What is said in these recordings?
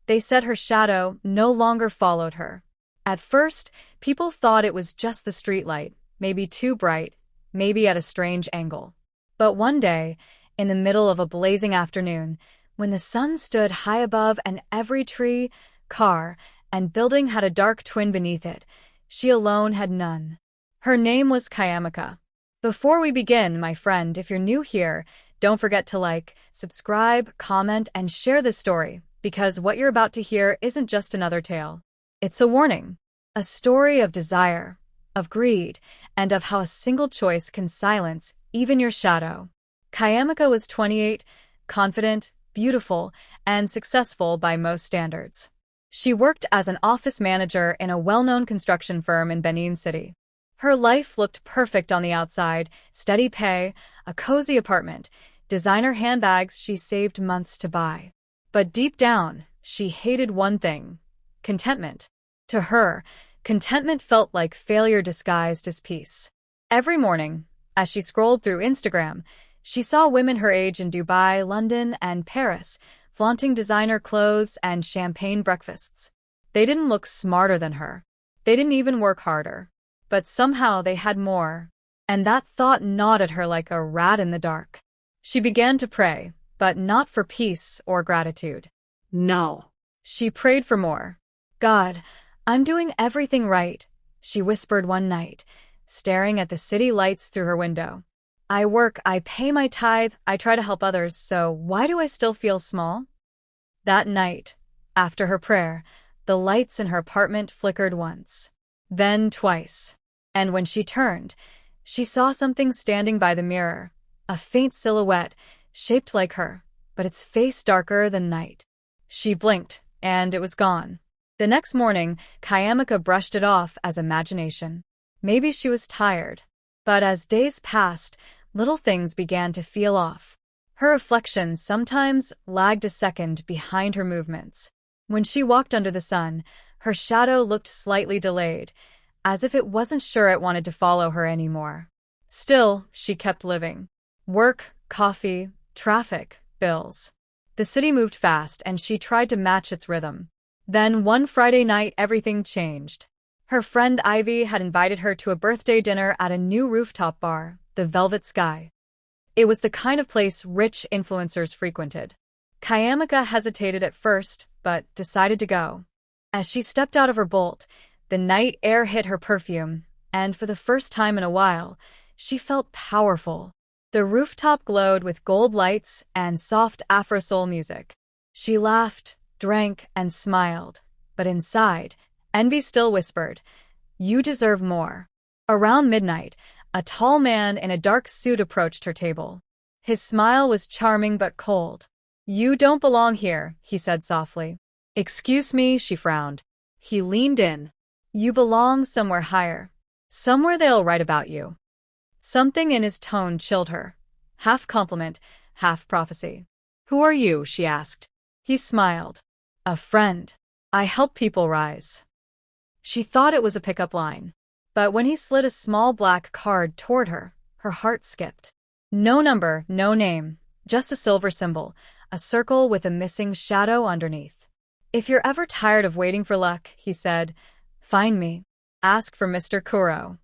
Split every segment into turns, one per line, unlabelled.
They said her shadow no longer followed her. At first, people thought it was just the streetlight, maybe too bright, maybe at a strange angle. But one day, in the middle of a blazing afternoon, when the sun stood high above and every tree, car, and building had a dark twin beneath it, she alone had none. Her name was Kayamika. Before we begin, my friend, if you're new here, don't forget to like, subscribe, comment, and share this story, because what you're about to hear isn't just another tale. It's a warning. A story of desire, of greed, and of how a single choice can silence even your shadow. Kayamika was 28, confident, beautiful, and successful by most standards. She worked as an office manager in a well-known construction firm in Benin City. Her life looked perfect on the outside: steady pay, a cozy apartment, designer handbags she saved months to buy. But deep down, she hated one thing: contentment. To her, contentment felt like failure disguised as peace. Every morning, as she scrolled through Instagram, she saw women her age in Dubai, London, and Paris, flaunting designer clothes and champagne breakfasts. They didn't look smarter than her. They didn't even work harder. But somehow they had more. And that thought gnawed at her like a rat in the dark. She began to pray, but not for peace or gratitude. No. She prayed for more. God, I'm doing everything right, she whispered one night, staring at the city lights through her window. I work, I pay my tithe, I try to help others, so why do I still feel small? That night, after her prayer, the lights in her apartment flickered once, then twice. And when she turned, she saw something standing by the mirror, a faint silhouette, shaped like her, but its face darker than night. She blinked, and it was gone. The next morning, Kayamika brushed it off as imagination. Maybe she was tired. But as days passed, little things began to feel off. Her reflections sometimes lagged a second behind her movements. When she walked under the sun, her shadow looked slightly delayed, as if it wasn't sure it wanted to follow her anymore. Still, she kept living. Work, coffee, traffic, bills. The city moved fast, and she tried to match its rhythm. Then one Friday night, everything changed. Her friend Ivy had invited her to a birthday dinner at a new rooftop bar, the Velvet Sky. It was the kind of place rich influencers frequented. Kayamika hesitated at first, but decided to go. As she stepped out of her Bolt, the night air hit her perfume, and for the first time in a while, she felt powerful. The rooftop glowed with gold lights and soft Afro-soul music. She laughed, drank, and smiled, but inside, envy still whispered, "You deserve more." Around midnight, a tall man in a dark suit approached her table. His smile was charming but cold. "You don't belong here," he said softly. "Excuse me," she frowned. He leaned in. "You belong somewhere higher. Somewhere they'll write about you." Something in his tone chilled her. Half compliment, half prophecy. "Who are you?" she asked. He smiled. "A friend. I help people rise." She thought it was a pickup line. But when he slid a small black card toward her, her heart skipped. No number, no name, just a silver symbol, a circle with a missing shadow underneath. "If you're ever tired of waiting for luck," he said, "find me. Ask for Mr. Kuro."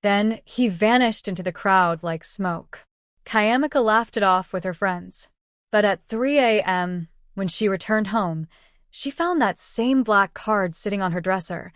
Then he vanished into the crowd like smoke. Kayamika laughed it off with her friends. But at 3 a.m., when she returned home, she found that same black card sitting on her dresser,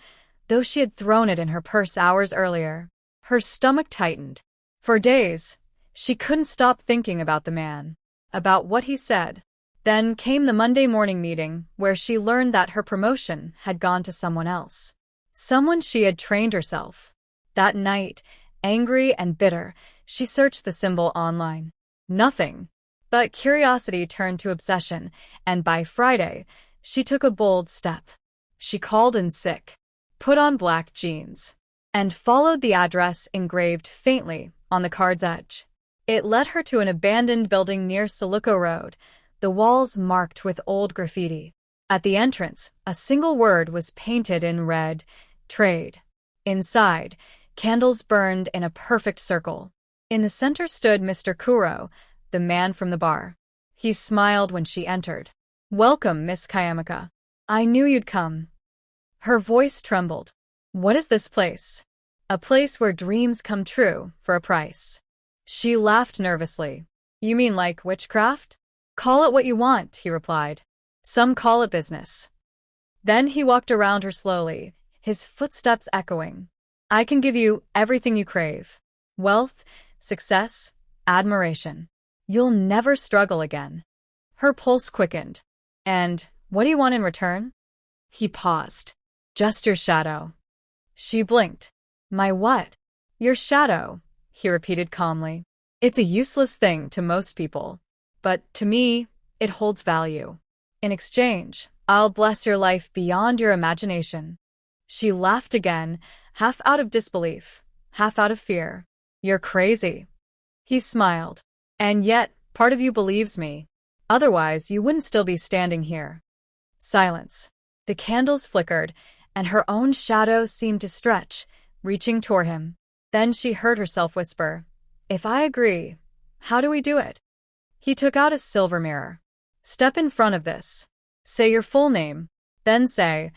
though she had thrown it in her purse hours earlier. Her stomach tightened. For days, she couldn't stop thinking about the man, about what he said. Then came the Monday morning meeting, where she learned that her promotion had gone to someone else. Someone she had trained herself. That night, angry and bitter, she searched the symbol online. Nothing. But curiosity turned to obsession, and by Friday, she took a bold step. She called in sick, put on black jeans, and followed the address engraved faintly on the card's edge. It led her to an abandoned building near Silico Road, the walls marked with old graffiti. At the entrance, a single word was painted in red: trade. Inside, candles burned in a perfect circle. In the center stood Mr. Kuro, the man from the bar. He smiled when she entered. "Welcome, Miss Kayamika. I knew you'd come. Her voice trembled. What is this place? A place where dreams come true for a price. She laughed nervously. You mean like witchcraft? Call it what you want, he replied. Some call it business. Then he walked around her slowly, his footsteps echoing. I can give you everything you crave. Wealth, success, admiration. You'll never struggle again. Her pulse quickened. And what do you want in return? He paused. Just your shadow. She blinked. My what? Your shadow, he repeated calmly. It's a useless thing to most people, but to me, it holds value. In exchange, I'll bless your life beyond your imagination. She laughed again, half out of disbelief, half out of fear. You're crazy. He smiled. And yet, part of you believes me. Otherwise, you wouldn't still be standing here. Silence. The candles flickered, and her own shadow seemed to stretch, reaching toward him. Then she heard herself whisper, If I agree, how do we do it? He took out a silver mirror. Step in front of this. Say your full name. Then say,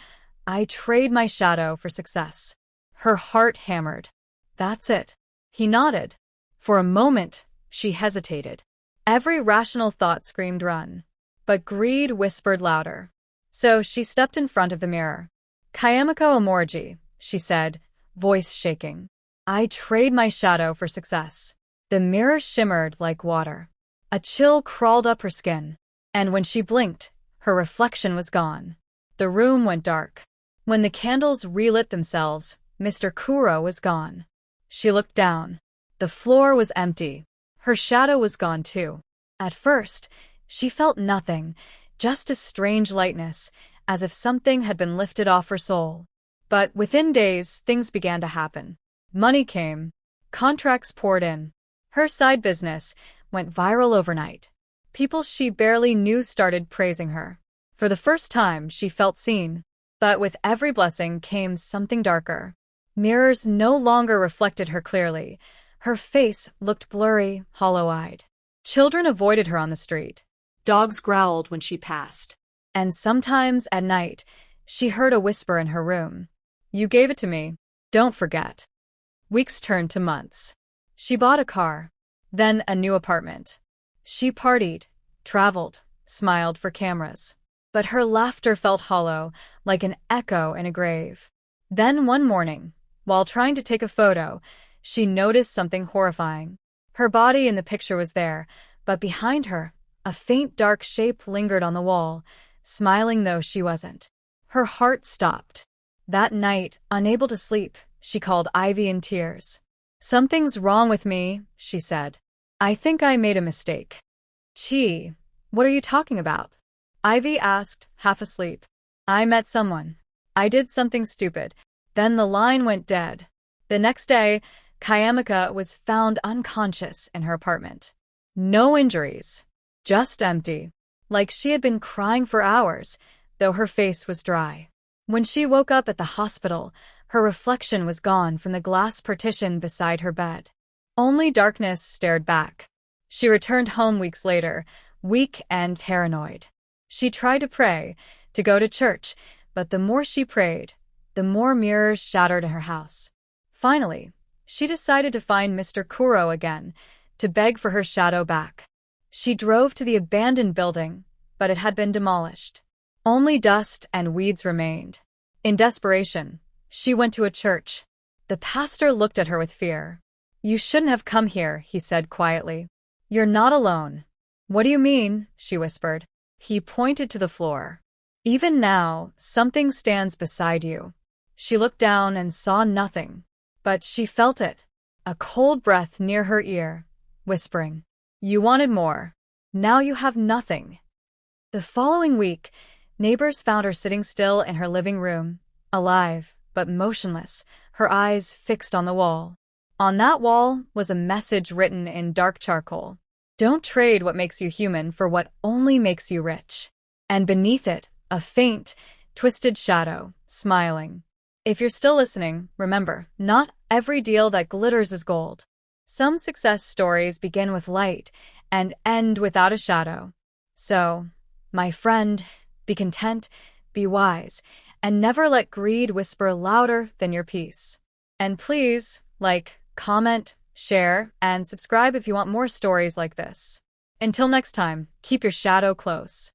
I trade my shadow for success. Her heart hammered. That's it. He nodded. For a moment, she hesitated. Every rational thought screamed run. But greed whispered louder. So she stepped in front of the mirror. Kayamiko Amorji, she said, voice shaking. I trade my shadow for success. The mirror shimmered like water. A chill crawled up her skin. And when she blinked, her reflection was gone. The room went dark. When the candles relit themselves, Mr. Kuro was gone. She looked down. The floor was empty. Her shadow was gone too. At first, she felt nothing, just a strange lightness, as if something had been lifted off her soul. But within days, things began to happen. Money came. Contracts poured in. Her side business went viral overnight. People she barely knew started praising her. For the first time, she felt seen. But with every blessing came something darker. Mirrors no longer reflected her clearly. Her face looked blurry, hollow-eyed. Children avoided her on the street. Dogs growled when she passed. And sometimes at night, she heard a whisper in her room. You gave it to me. Don't forget. Weeks turned to months. She bought a car, then a new apartment. She partied, traveled, smiled for cameras. But her laughter felt hollow, like an echo in a grave. Then one morning, while trying to take a photo, she noticed something horrifying. Her body in the picture was there, but behind her, a faint dark shape lingered on the wall, smiling though she wasn't. Her heart stopped. That night, unable to sleep, she called Ivy in tears. Something's wrong with me, she said. I think I made a mistake. Chi, what are you talking about? Ivy asked, half asleep. I met someone. I did something stupid. Then the line went dead. The next day, Kayamika was found unconscious in her apartment. No injuries. Just empty. Like she had been crying for hours, though her face was dry. When she woke up at the hospital, her reflection was gone from the glass partition beside her bed. Only darkness stared back. She returned home weeks later, weak and paranoid. She tried to pray, to go to church, but the more she prayed, the more mirrors shattered in her house. Finally, she decided to find Mr. Kuro again, to beg for her shadow back. She drove to the abandoned building, but it had been demolished. Only dust and weeds remained. In desperation, she went to a church. The pastor looked at her with fear. You shouldn't have come here, he said quietly. You're not alone. What do you mean? She whispered. He pointed to the floor. Even now, something stands beside you. She looked down and saw nothing, but she felt it. A cold breath near her ear, whispering, You wanted more. Now you have nothing. The following week, neighbors found her sitting still in her living room, alive but motionless, her eyes fixed on the wall. On that wall was a message written in dark charcoal. Don't trade what makes you human for what only makes you rich. And beneath it, a faint, twisted shadow, smiling. If you're still listening, remember, not every deal that glitters is gold. Some success stories begin with light and end without a shadow. So, my friend, be content, be wise, and never let greed whisper louder than your peace. And please, like, comment, share, and subscribe if you want more stories like this. Until next time, keep your shadow close.